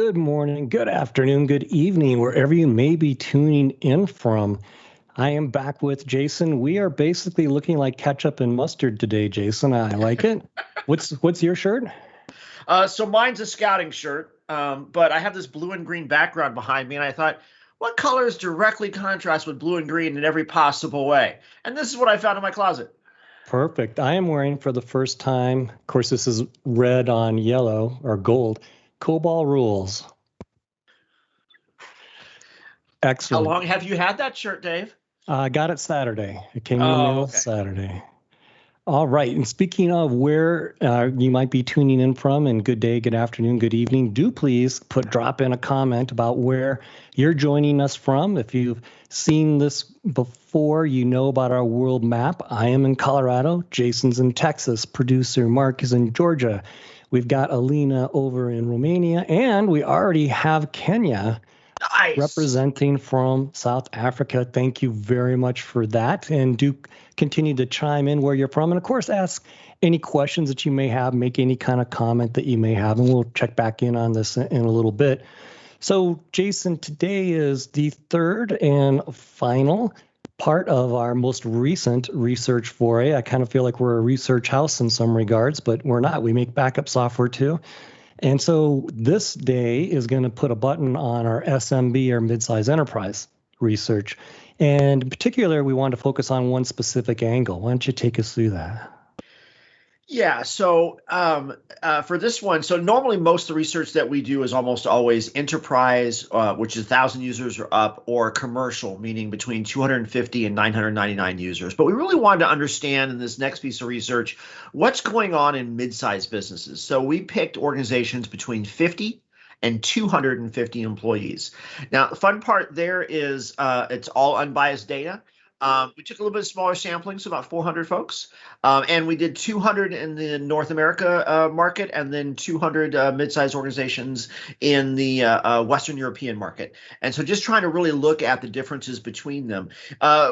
Good morning, good afternoon, good evening, wherever you may be tuning in from. I am back with Jason. We are basically looking like ketchup and mustard today, Jason. I like it. What's your shirt? So mine's a scouting shirt, but I have this blue and green background behind me, and I thought, what colors directly contrast with blue and green in every possible way? And this is what I found in my closet. Perfect. I am wearing for the first time, of course, this is red on yellow or gold, Cobalt Rules. How Excellent. long have you had that shirt, Dave? I got it Saturday. It came in the Oh, mail okay. Saturday. All right. And speaking of where you might be tuning in from, and good day, good afternoon, good evening, do please drop in a comment about where you're joining us from. If you've seen this before, you know about our world map. I am in Colorado. Jason's in Texas. Producer Mark is in Georgia. We've got Alina over in Romania, and we already have Kenya Nice. representing from South Africa. Thank you very much for that. And do continue to chime in where you're from. And of course, ask any questions that you may have, make any kind of comment that you may have, and we'll check back in on this in a little bit. So, Jason, today is the third and final part of our most recent research foray. I kind of feel like we're a research house in some regards, but we're not. We make backup software too. And so this day is going to put a button on our SMB or midsize enterprise research. And in particular, we want to focus on one specific angle. Why don't you take us through that? Yeah, so for this one, so normally most of the research that we do is almost always enterprise, which is 1,000 users or up, or commercial, meaning between 250 and 999 users. But we really wanted to understand in this next piece of research what's going on in mid-sized businesses. So we picked organizations between 50 and 250 employees. Now, the fun part there is it's all unbiased data. We took a little bit smaller sampling, so about 400 folks, and we did 200 in the North America market, and then 200 mid-sized organizations in the Western European market. And so just trying to really look at the differences between them.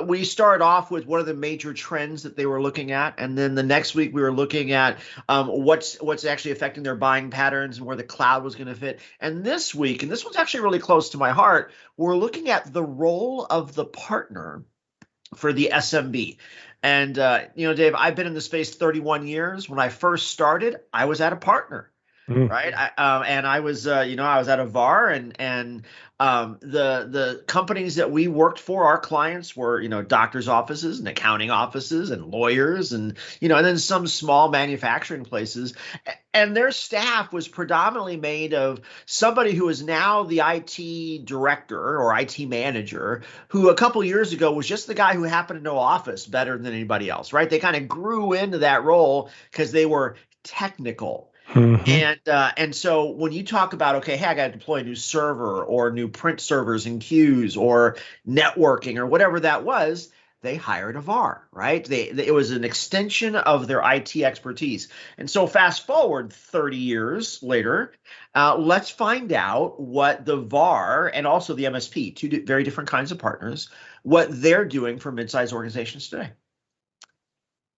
We started off with what are the major trends that they were looking at, and then the next week we were looking at what's actually affecting their buying patterns and where the cloud was going to fit. And this week, and this one's actually really close to my heart, we're looking at the role of the partner for the SMB. And, Dave, I've been in the space 31 years. When I first started, I was at a partner. Mm. Right. And I was, I was at a VAR, and the companies that we worked for, our clients were, doctors' offices and accounting offices and lawyers and then some small manufacturing places. And their staff was predominantly made of somebody who is now the IT director or IT manager, who a couple years ago was just the guy who happened to know Office better than anybody else. Right. They kind of grew into that role because they were technical. Mm-hmm. And so when you talk about, okay, hey, I got to deploy a new server or new print servers and queues or networking or whatever that was, they hired a VAR, right? It was an extension of their IT expertise. And so fast forward 30 years later, let's find out what the VAR and also the MSP, two very different kinds of partners, what they're doing for mid-sized organizations today.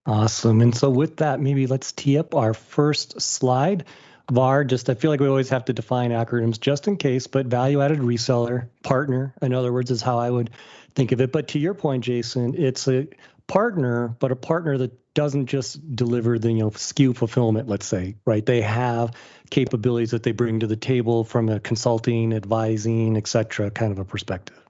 Awesome. And so with that, maybe let's tee up our first slide. VAR, I feel like we always have to define acronyms just in case, but value-added reseller, partner, in other words, is how I would think of it. But to your point, Jason, it's a partner, but a partner that doesn't just deliver the SKU fulfillment, let's say, right? They have capabilities that they bring to the table from a consulting, advising, et cetera, kind of a perspective.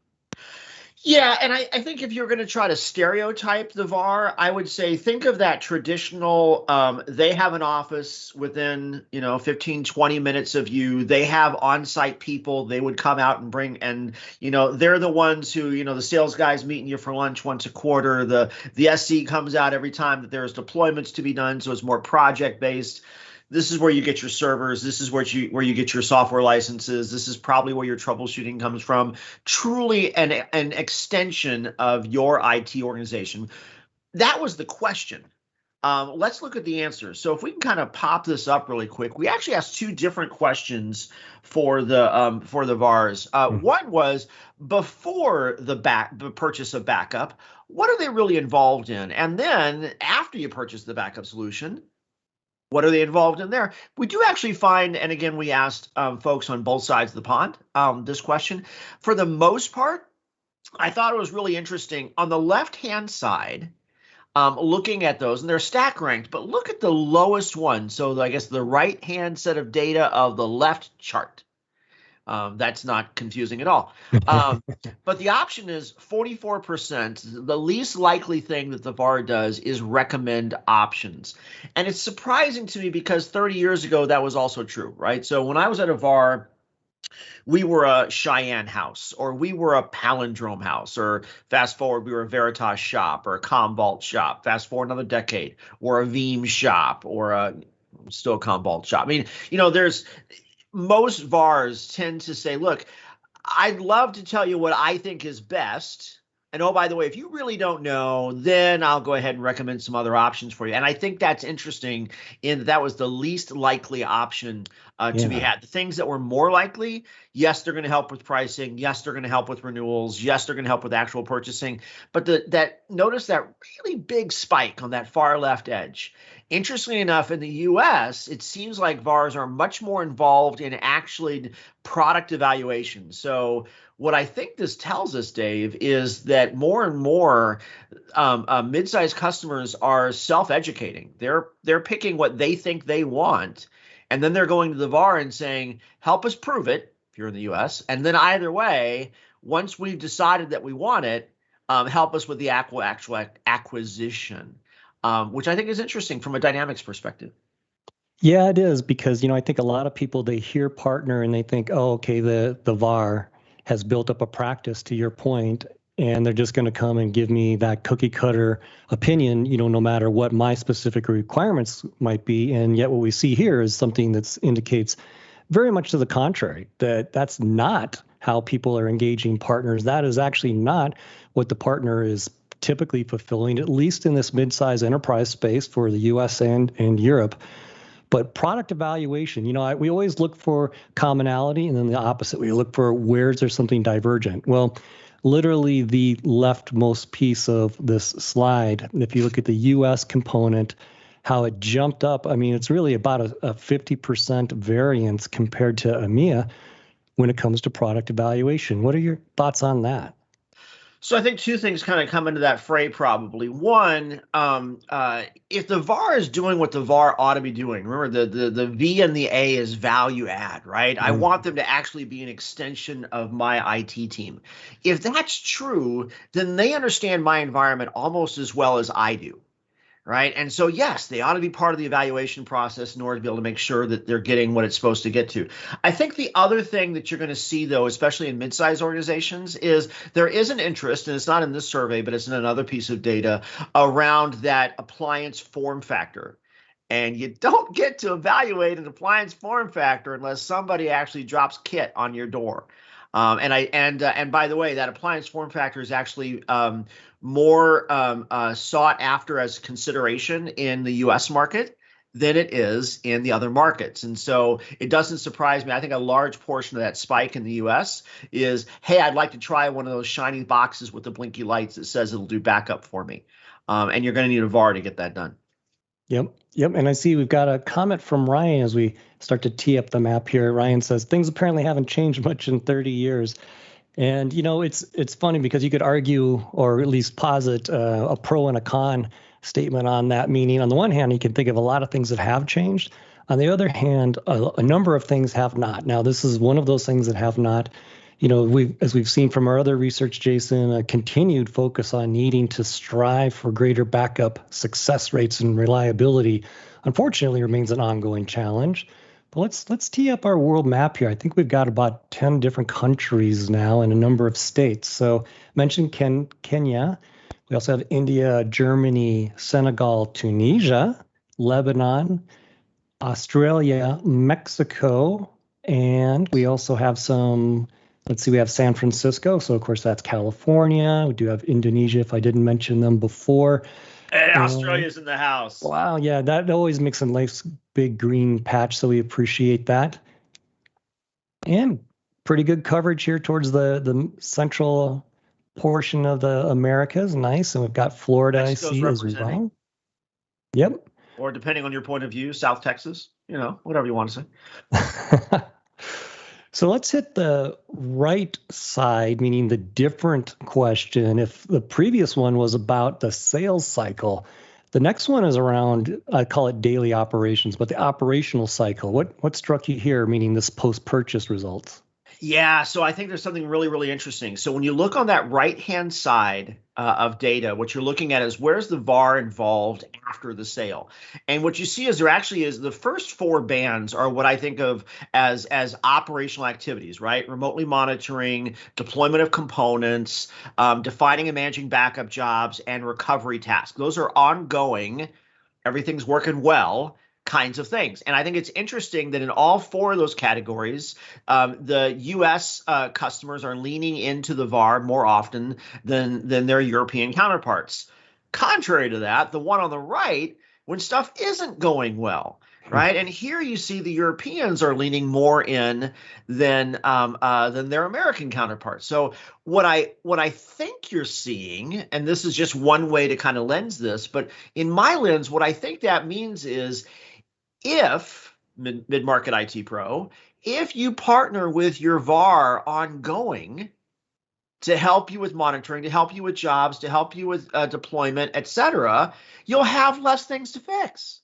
Yeah, and I think if you're going to try to stereotype the VAR, I would say think of that traditional, they have an office within, 15, 20 minutes of you. They have on-site people they would come out and bring, and, they're the ones who, the sales guys meeting you for lunch once a quarter. The SC comes out every time that there's deployments to be done, so it's more project-based. This is where you get your servers. This is where you get your software licenses. This is probably where your troubleshooting comes from. Truly an extension of your IT organization. That was the question. Let's look at the answers. So if we can kind of pop this up really quick, we actually asked two different questions for the VARs. One was before the purchase of backup, what are they really involved in? And then after you purchase the backup solution, What are they involved in there? We do actually find, and again, we asked folks on both sides of the pond this question. For the most part, I thought it was really interesting. On the left-hand side, looking at those, and they're stack ranked, but look at the lowest one. So I guess the right-hand set of data of the left chart. That's not confusing at all. But the option is 44%. The least likely thing that the VAR does is recommend options. And it's surprising to me because 30 years ago, that was also true, right? So when I was at a VAR, we were a Cheyenne house, or we were a palindrome house, or fast forward, we were a Veritas shop or a Commvault shop. Fast forward another decade, or a Veeam shop, or still a Commvault shop. I mean, there's most VARs tend to say, look, I'd love to tell you what I think is best. And oh, by the way, if you really don't know, then I'll go ahead and recommend some other options for you. And I think that's interesting in that was the least likely option to be had. The things that were more likely, yes, they're going to help with pricing. Yes, they're going to help with renewals. Yes, they're going to help with actual purchasing. But notice that really big spike on that far left edge. Interestingly enough, in the US, it seems like VARs are much more involved in actually product evaluation. So what I think this tells us, Dave, is that more and more mid-sized customers are self-educating. They're picking what they think they want, and then they're going to the VAR and saying, help us prove it, if you're in the US. And then either way, once we've decided that we want it, help us with the actual acquisition. Which I think is interesting from a dynamics perspective. Yeah, it is, because I think a lot of people, they hear partner and they think, oh, okay, the VAR has built up a practice, to your point, and they're just going to come and give me that cookie cutter opinion, no matter what my specific requirements might be. And yet what we see here is something that indicates very much to the contrary, that that's not how people are engaging partners. That is actually not what the partner is typically fulfilling, at least in this mid-size enterprise space for the US and Europe. But product evaluation, we always look for commonality, and then the opposite. We look for where's there something divergent. Well, literally the leftmost piece of this slide, if you look at the US component, how it jumped up, I mean, it's really about a 50% variance compared to EMEA when it comes to product evaluation. What are your thoughts on that? So I think two things kind of come into that fray probably. One, if the VAR is doing what the VAR ought to be doing, remember the V and the A is value add, right? I want them to actually be an extension of my IT team. If that's true, then they understand my environment almost as well as I do. Right. And so, yes, they ought to be part of the evaluation process in order to be able to make sure that they're getting what it's supposed to get to. I think the other thing that you're going to see, though, especially in mid-sized organizations, is there is an interest, and it's not in this survey, but it's in another piece of data around that appliance form factor. And you don't get to evaluate an appliance form factor unless somebody actually drops kit on your door. And by the way, that appliance form factor is actually more sought after as consideration in the U.S. market than it is in the other markets. And so it doesn't surprise me. I think a large portion of that spike in the U.S. is, hey, I'd like to try one of those shiny boxes with the blinky lights that says it'll do backup for me. And you're going to need a VAR to get that done. Yep. And I see we've got a comment from Ryan as we start to tee up the map here. Ryan says, things apparently haven't changed much in 30 years. And, it's funny because you could argue, or at least posit a pro and a con statement on that. Meaning, on the one hand, you can think of a lot of things that have changed. On the other hand, a number of things have not. Now, this is one of those things that have not. As we've seen from our other research, Jason, a continued focus on needing to strive for greater backup success rates and reliability, unfortunately, remains an ongoing challenge. But let's tee up our world map here. I think we've got about 10 different countries now and a number of states. So mentioned Kenya. We also have India, Germany, Senegal, Tunisia, Lebanon, Australia, Mexico, and we also have some. Let's see, we have San Francisco. So, of course, that's California. We do have Indonesia, if I didn't mention them before. And Australia's in the house. Wow, yeah, that always makes a nice big green patch, so we appreciate that. And pretty good coverage here towards the central portion of the Americas. Nice. And we've got Florida, I see, as well. Yep. Or depending on your point of view, South Texas, whatever you want to say. So let's hit the right side, meaning the different question. If the previous one was about the sales cycle, the next one is around, I call it daily operations, but the operational cycle. What struck you here, meaning this post-purchase results? Yeah, so I think there's something really, really interesting. So when you look on that right-hand side of data, what you're looking at is where's the VAR involved after the sale. And what you see is there actually is the first four bands are what I think of as operational activities, right? Remotely monitoring, deployment of components, defining and managing backup jobs, and recovery tasks. Those are ongoing. Everything's working well kinds of things. And I think it's interesting that in all four of those categories, the U.S. Customers are leaning into the VAR more often than their European counterparts. Contrary to that, the one on the right, when stuff isn't going well, right? And here you see the Europeans are leaning more in than their American counterparts. So what I think you're seeing, and this is just one way to kind of lens this, but in my lens, what I think that means is if Midmarket IT Pro, if you partner with your VAR ongoing to help you with monitoring, to help you with jobs, to help you with deployment, etc., you'll have less things to fix.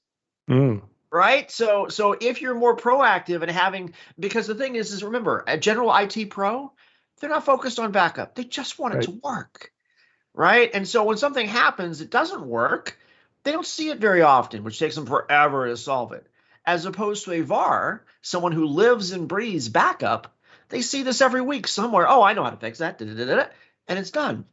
Right? So if you're more proactive and because the thing is remember, a general IT pro, they're not focused on backup. They just want it to work. Right? And so when something happens, it doesn't work, they don't see it very often, which takes them forever to solve it. As opposed to a VAR, someone who lives and breathes backup, they see this every week somewhere. Oh, I know how to fix that, and it's done.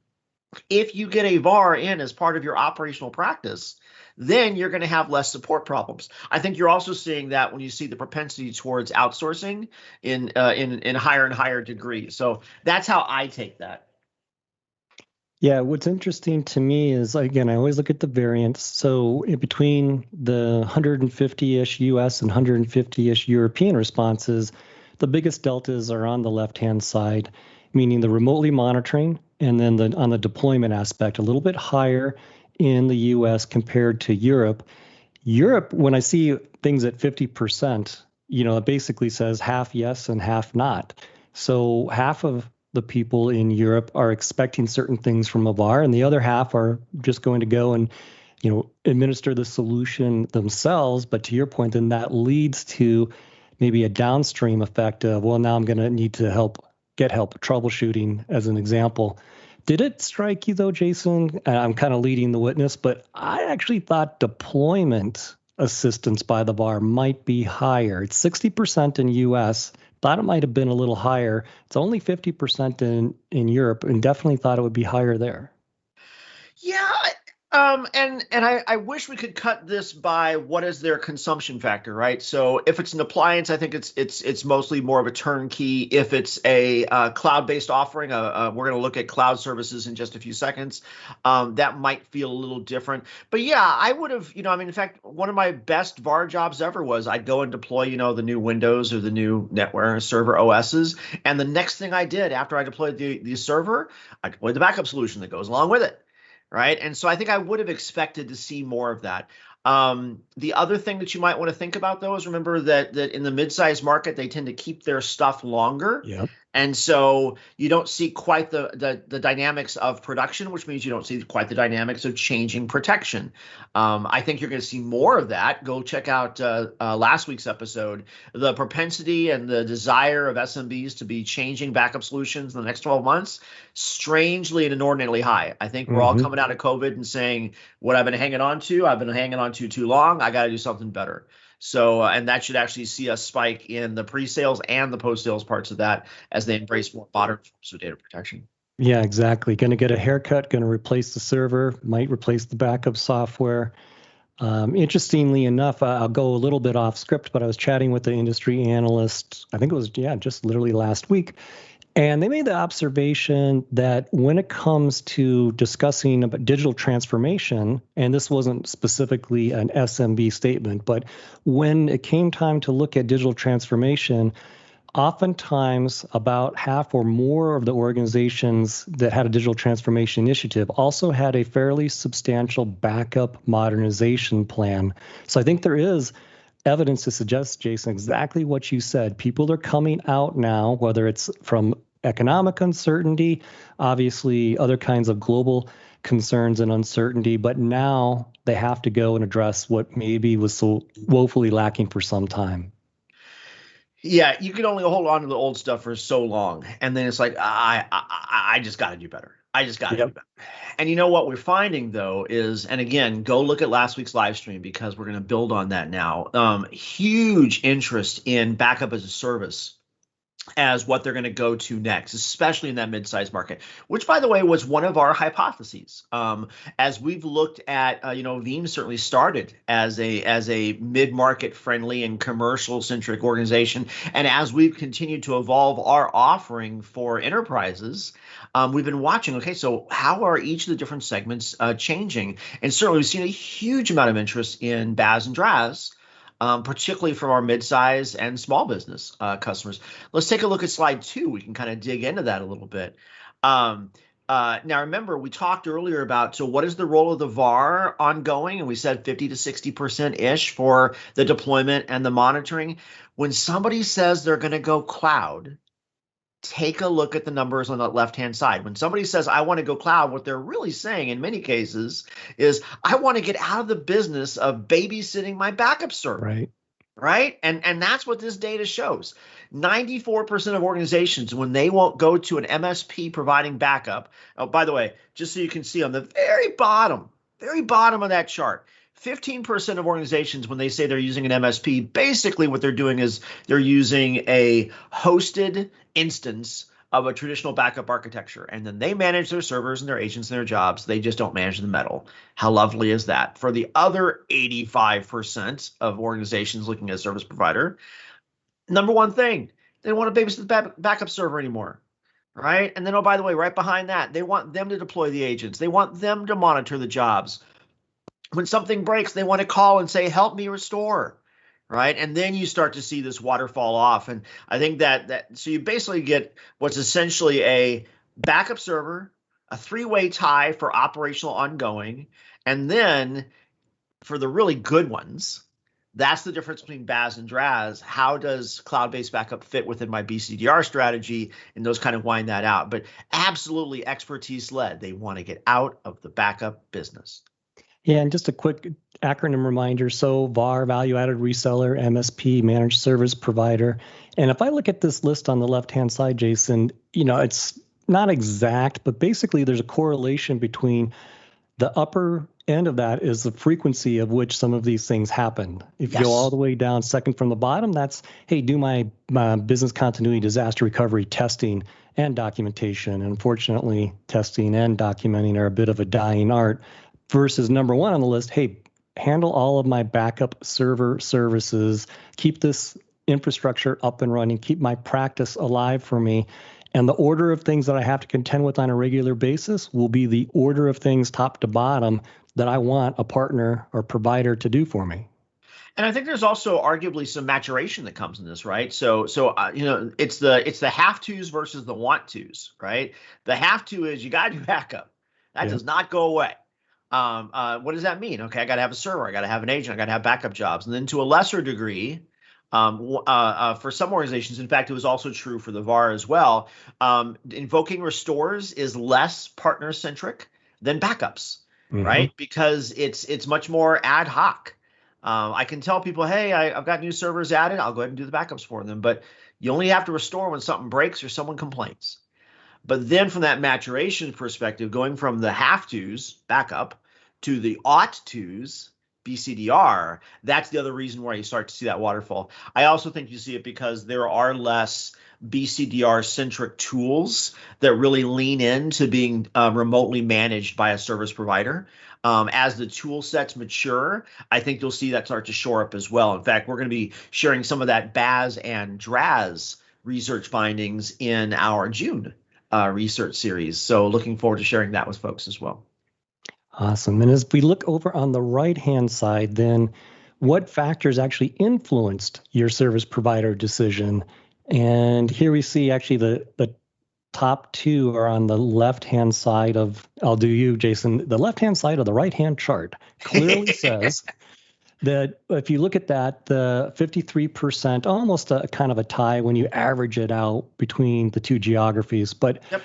If you get a VAR in as part of your operational practice, then you're going to have less support problems. I think you're also seeing that when you see the propensity towards outsourcing in higher and higher degrees. So that's how I take that. Yeah, what's interesting to me is, again, I always look at the variance. So in between the 150-ish US and 150-ish European responses, the biggest deltas are on the left-hand side, meaning the remotely monitoring, and then on the deployment aspect, a little bit higher in the US compared to Europe. Europe, when I see things at 50%, it basically says half yes and half not. So half of the people in Europe are expecting certain things from a VAR, and the other half are just going to go and, administer the solution themselves. But to your point, then that leads to maybe a downstream effect of, well, now I'm going to need to get help troubleshooting, as an example. Did it strike you, though, Jason? I'm kind of leading the witness, but I actually thought deployment assistance by the VAR might be higher. It's 60% in US. Thought it might have been a little higher. It's only 50% in Europe, and definitely thought it would be higher there. Yeah, and I wish we could cut this by what is their consumption factor, right? So if it's an appliance, I think it's mostly more of a turnkey. If it's a cloud-based offering, we're going to look at cloud services in just a few seconds. That might feel a little different, but yeah, I would have, in fact, one of my best VAR jobs ever was I'd go and deploy, the new Windows or the new NetWare server OSs, and the next thing I did after I deployed the server, I deployed the backup solution that goes along with it. Right. And so I think I would have expected to see more of that. The other thing that you might want to think about, though, is remember that in the mid-sized market, they tend to keep their stuff longer. Yep. And so you don't see quite the dynamics of production, which means you don't see quite the dynamics of changing protection. I think you're going to see more of that. Go check out last week's episode. The propensity and the desire of SMBs to be changing backup solutions in the next 12 months, strangely and inordinately high. I think we're all coming out of COVID and saying, what I've been hanging on to too long. I got to do something better. So, and that should actually see a spike in the pre-sales and the post-sales parts of that as they embrace more modern forms of data protection. Yeah, exactly. Going to get a haircut, going to replace the server, might replace the backup software. Interestingly enough, I'll go a little bit off script, but I was chatting with the industry analyst, I think it was, just literally last week. And they made the observation that when it comes to discussing about digital transformation, and this wasn't specifically an SMB statement, but when it came time to look at digital transformation, oftentimes about half or more of the organizations that had a digital transformation initiative also had a fairly substantial backup modernization plan. So I think there is evidence to suggest, Jason, exactly what you said. People are coming out now, whether it's from economic uncertainty, obviously other kinds of global concerns and uncertainty, but now they have to go and address what maybe was so woefully lacking for some time. Yeah, you can only hold on to the old stuff for so long, and then it's like I just got to do better. I just got to do better. And you know what we're finding though is, and again, go look at last week's live stream because we're going to build on that now. Huge interest in backup as a service as what they're going to go to next, especially in that mid-sized market, which, by the way, was one of our hypotheses. As we've looked at, Veeam certainly started as a mid-market friendly and commercial-centric organization, and as we've continued to evolve our offering for enterprises, we've been watching. Okay, so how are each of the different segments changing? And certainly, we've seen a huge amount of interest in BAS and DRAS. Particularly from our mid-size and small business customers. Let's take a look at slide 2. We can kind of dig into that a little bit. Now, remember, we talked earlier about, so what is the role of the VAR ongoing? And we said 50 to 60%-ish for the deployment and the monitoring. When somebody says they're going to go cloud, take a look at the numbers on the left-hand side. When somebody says, I want to go cloud, what they're really saying in many cases is, I want to get out of the business of babysitting my backup server. Right? And that's what this data shows. 94% of organizations, when they won't go to an MSP providing backup. Oh, by the way, just so you can see on the very bottom of that chart, 15% of organizations, when they say they're using an MSP, basically what they're doing is they're using a hosted instance of a traditional backup architecture. And then they manage their servers and their agents and their jobs. They just don't manage the metal. How lovely is that? For the other 85% of organizations looking at a service provider, number one thing, they don't want to babysit the backup server anymore. Right? And then, oh, by the way, right behind that, they want them to deploy the agents. They want them to monitor the jobs. When something breaks, they want to call and say, help me restore, right? And then you start to see this waterfall off. And I think so you basically get what's essentially a backup server, a three-way tie for operational ongoing, and then for the really good ones, that's the difference between BAS and DRAS. How does cloud-based backup fit within my BCDR strategy? And those kind of wind that out. But absolutely expertise-led. They want to get out of the backup business. Yeah, and just a quick acronym reminder. So VAR, value-added reseller, MSP, managed service provider. And if I look at this list on the left-hand side, Jason, it's not exact, but basically there's a correlation between the upper end of that is the frequency of which some of these things happen. If you go all the way down, second from the bottom, that's, hey, do my business continuity disaster recovery testing and documentation. And unfortunately, testing and documenting are a bit of a dying art. Versus number one on the list, hey, handle all of my backup server services, keep this infrastructure up and running, keep my practice alive for me. And the order of things that I have to contend with on a regular basis will be the order of things top to bottom that I want a partner or provider to do for me. And I think there's also arguably some maturation that comes in this, right? So it's the have tos versus the want tos, right? The have to is you got to do backup. That does not go away. What does that mean? Okay, I got to have a server, I got to have an agent, I got to have backup jobs. And then to a lesser degree, for some organizations, in fact, it was also true for the VAR as well, invoking restores is less partner-centric than backups, right? Because it's much more ad hoc. I can tell people, hey, I've got new servers added, I'll go ahead and do the backups for them. But you only have to restore when something breaks or someone complains. But then from that maturation perspective, going from the have-tos, backup, to the ought-tos, BCDR, that's the other reason why you start to see that waterfall. I also think you see it because there are less BCDR-centric tools that really lean into being remotely managed by a service provider. As the tool sets mature, I think you'll see that start to shore up as well. In fact, we're going to be sharing some of that BAS and DRAS research findings in our June research series. So looking forward to sharing that with folks as well. Awesome. And as we look over on the right-hand side, then what factors actually influenced your service provider decision? And here we see actually the top two are on the left-hand side of, I'll do you, Jason, the left-hand side of the right-hand chart clearly says that if you look at that, the 53%, almost a kind of a tie when you average it out between the two geographies. But Yep.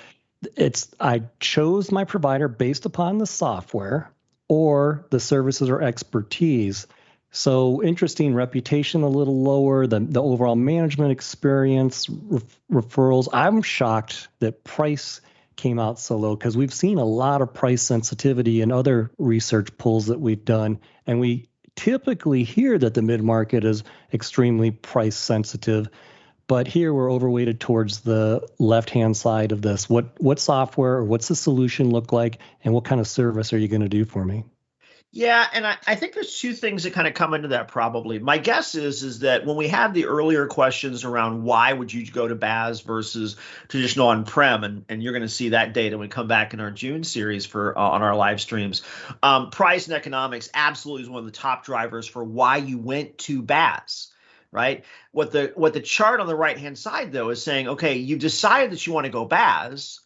I chose my provider based upon the software or the services or expertise. So interesting, reputation a little lower, the overall management experience, referrals. I'm shocked that price came out so low because we've seen a lot of price sensitivity in other research polls that we've done. And we typically hear that the mid-market is extremely price sensitive. But here we're overweighted towards the left-hand side of this. What software or what's the solution look like, and what kind of service are you going to do for me? Yeah, and I think there's two things that kind of come into that probably. My guess is that when we had the earlier questions around why would you go to BaaS versus traditional on-prem, and you're going to see that data when we come back in our June series for on our live streams. Price and economics absolutely is one of the top drivers for why you went to BaaS. Right. What the chart on the right hand side, though, is saying, OK, you decided that you want to go BaaS.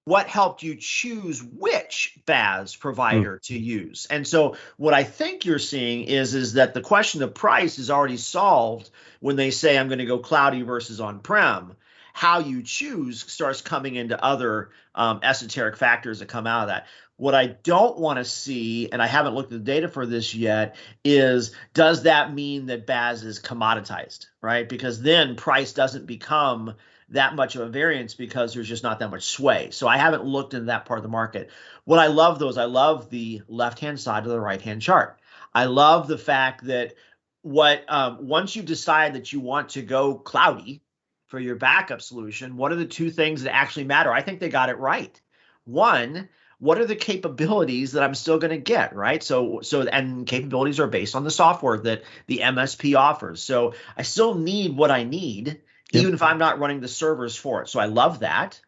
What helped you choose which BaaS provider to use? And so what I think you're seeing is that the question of price is already solved when they say I'm going to go cloudy versus on-prem. How you choose starts coming into other esoteric factors that come out of that. What I don't want to see, and I haven't looked at the data for this yet, is does that mean that BaaS is commoditized, right? Because then price doesn't become that much of a variance because there's just not that much sway. So I haven't looked into that part of the market. What I love, though, is I love the left-hand side of the right-hand chart. I love the fact that once you decide that you want to go cloudy for your backup solution, what are the two things that actually matter? I think they got it right. One, what are the capabilities that I'm still going to get, right? So and capabilities are based on the software that the MSP offers. So I still need what I need, even if I'm not running the servers for it. So I love that.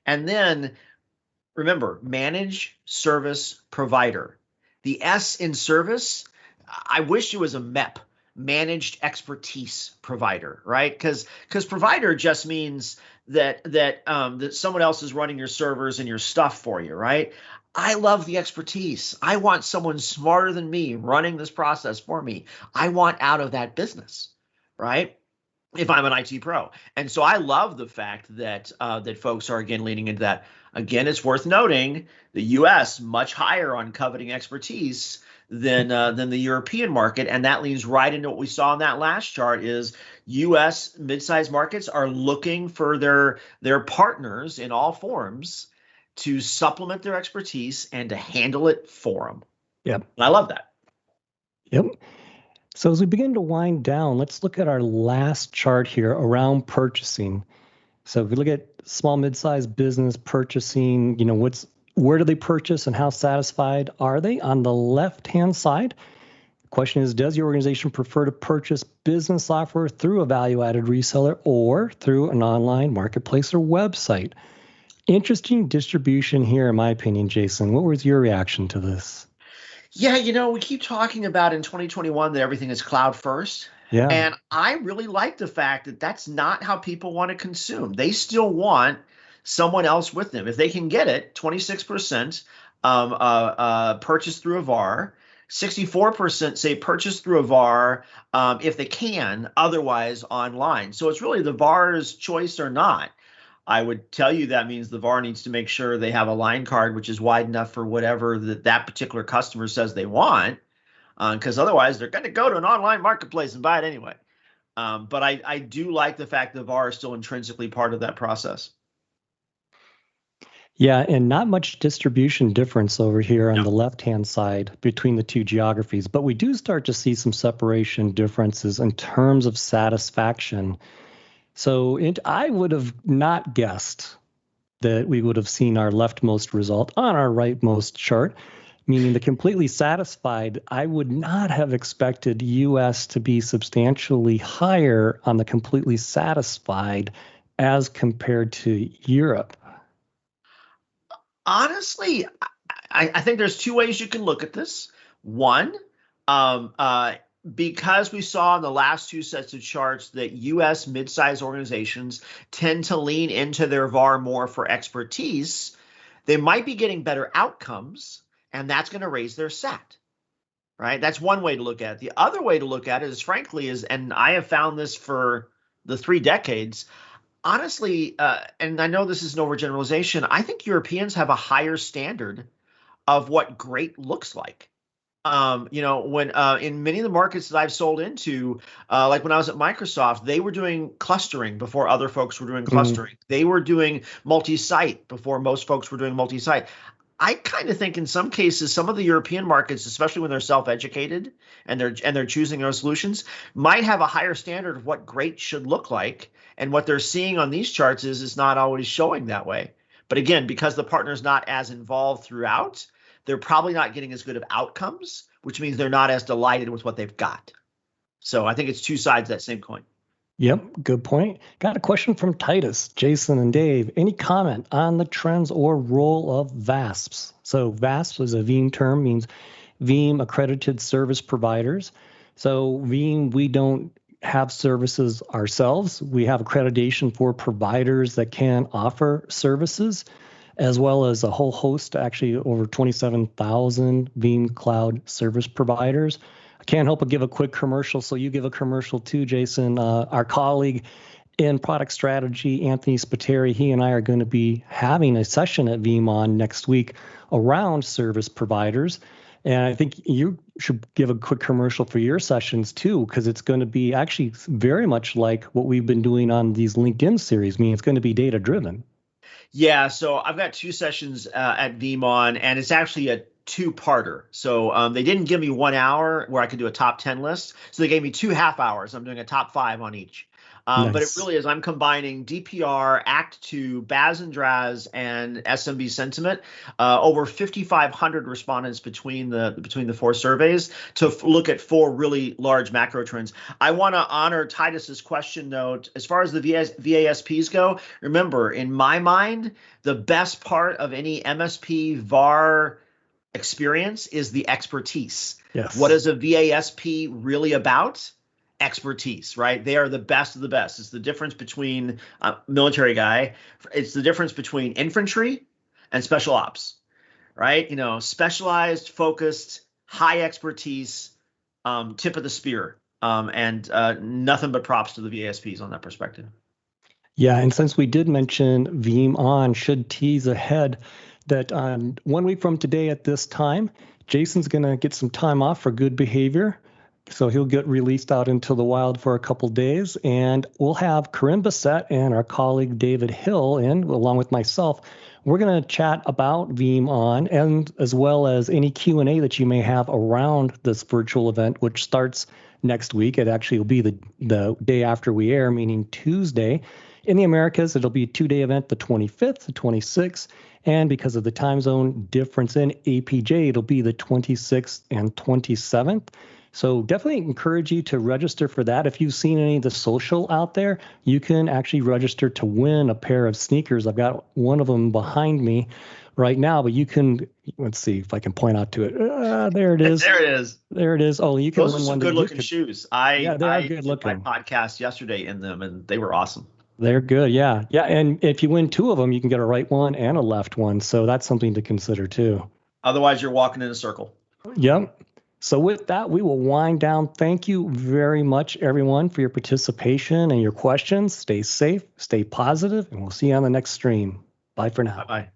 And then remember, manage service provider. The S in service, I wish it was a MEP, managed expertise provider, right? Because provider just means that someone else is running your servers and your stuff for you, right? I love the expertise. I want someone smarter than me running this process for me. I want out of that business, right? If I'm an IT pro. And so I love the fact that that folks are again leaning into that. Again, it's worth noting the US much higher on coveting expertise than the European market, and that leans right into what we saw in that last chart. Is US mid-sized markets are looking for their partners in all forms to supplement their expertise and to handle it for them. Yep. And I love that. Yep. So as we begin to wind down, let's look at our last chart here around purchasing. So if we look at small, mid-sized business purchasing, where do they purchase and how satisfied are they? On the left-hand side, the question is, does your organization prefer to purchase business software through a value-added reseller or through an online marketplace or website? Interesting distribution here, in my opinion, Jason. What was your reaction to this? Yeah, we keep talking about in 2021 that everything is cloud first. Yeah. And I really like the fact that that's not how people want to consume. They still want someone else with them. If they can get it, 26% purchase through a VAR, 64% say purchase through a VAR if they can, otherwise online. So it's really the VAR's choice or not. I would tell you that means the VAR needs to make sure they have a line card which is wide enough for whatever that particular customer says they want, because otherwise they're going to go to an online marketplace and buy it anyway. But I do like the fact that VAR is still intrinsically part of that process. Yeah, and not much distribution difference over here on the left-hand side between the two geographies, but we do start to see some separation differences in terms of satisfaction. So I would have not guessed that we would have seen our leftmost result on our rightmost chart, meaning the completely satisfied. I would not have expected US to be substantially higher on the completely satisfied as compared to Europe. Honestly, I think there's two ways you can look at this. One, because we saw in the last two sets of charts that U.S. mid-sized organizations tend to lean into their VAR more for expertise, they might be getting better outcomes, and that's going to raise their SAT, right? That's one way to look at it. The other way to look at it is, frankly, and I have found this for the 3 decades, honestly, and I know this is an overgeneralization, I think Europeans have a higher standard of what great looks like. When in many of the markets that I've sold into, like when I was at Microsoft, they were doing clustering before other folks were doing clustering. They were doing multi-site before most folks were doing multi-site. I kind of think in some cases, some of the European markets, especially when they're self-educated and they're choosing their solutions, might have a higher standard of what great should look like. And what they're seeing on these charts is not always showing that way. But again, because the partner's not as involved throughout, they're probably not getting as good of outcomes, which means they're not as delighted with what they've got. So I think it's two sides of that same coin. Yep, good point. Got a question from Titus, Jason, and Dave. Any comment on the trends or role of VASPs? So VASPs is a Veeam term, means Veeam Accredited Service Providers. So Veeam, we don't have services ourselves. We have accreditation for providers that can offer services, as well as a whole host, actually over 27,000 Veeam Cloud service providers. I can't help but give a quick commercial, so you give a commercial too, Jason. Our colleague in product strategy, Anthony Spiteri, he and I are going to be having a session at Veeam next week around service providers. And I think you should give a quick commercial for your sessions too, because it's going to be actually very much like what we've been doing on these LinkedIn series, meaning it's going to be data-driven. Yeah, so I've got 2 sessions at Veeam, and it's actually a 2-parter. So they didn't give me 1 hour where I could do a top 10 list. So they gave me 2 half hours. I'm doing a top 5 on each. Nice. But it really is, I'm combining DPR, Act 2, BAS and DRAS, and SMB sentiment. Over 5,500 respondents between the 4 surveys to look at 4 really large macro trends. I want to honor Titus's question note. As far as the VASPs go, remember, in my mind, the best part of any MSP VAR experience is the expertise. Yes. What is a VASP really about? Expertise, right? They are the best of the best. It's the difference between military guy. It's the difference between infantry and special ops, right? Specialized, focused, high expertise, tip of the spear, and nothing but props to the VASPs on that perspective. Yeah, and since we did mention Veeam should tease ahead that 1 week from today at this time, Jason's going to get some time off for good behavior. So he'll get released out into the wild for a couple days, and we'll have Corinne Bassett and our colleague David Hill in, along with myself. We're going to chat about Veeam and as well as any Q&A that you may have around this virtual event, which starts next week. It actually will be the day after we air, meaning Tuesday. In the Americas, it'll be a 2-day event, the 25th, the 26th, and because of the time zone difference in APJ, it'll be the 26th and 27th. So definitely encourage you to register for that. If you've seen any of the social out there, you can actually register to win a pair of sneakers. I've got one of them behind me right now, but you can, let's see if I can point out to it. There it is. There it is. There it is. Oh, you can Those win are some one. Good-looking shoes. They are good did looking. my podcast yesterday in them, and they were awesome. They're good. Yeah. Yeah. And if you win 2 of them, you can get a right one and a left one. So that's something to consider too. Otherwise, you're walking in a circle. Yep. So with that, we will wind down. Thank you very much, everyone, for your participation and your questions. Stay safe, stay positive, and we'll see you on the next stream. Bye for now. Bye-bye.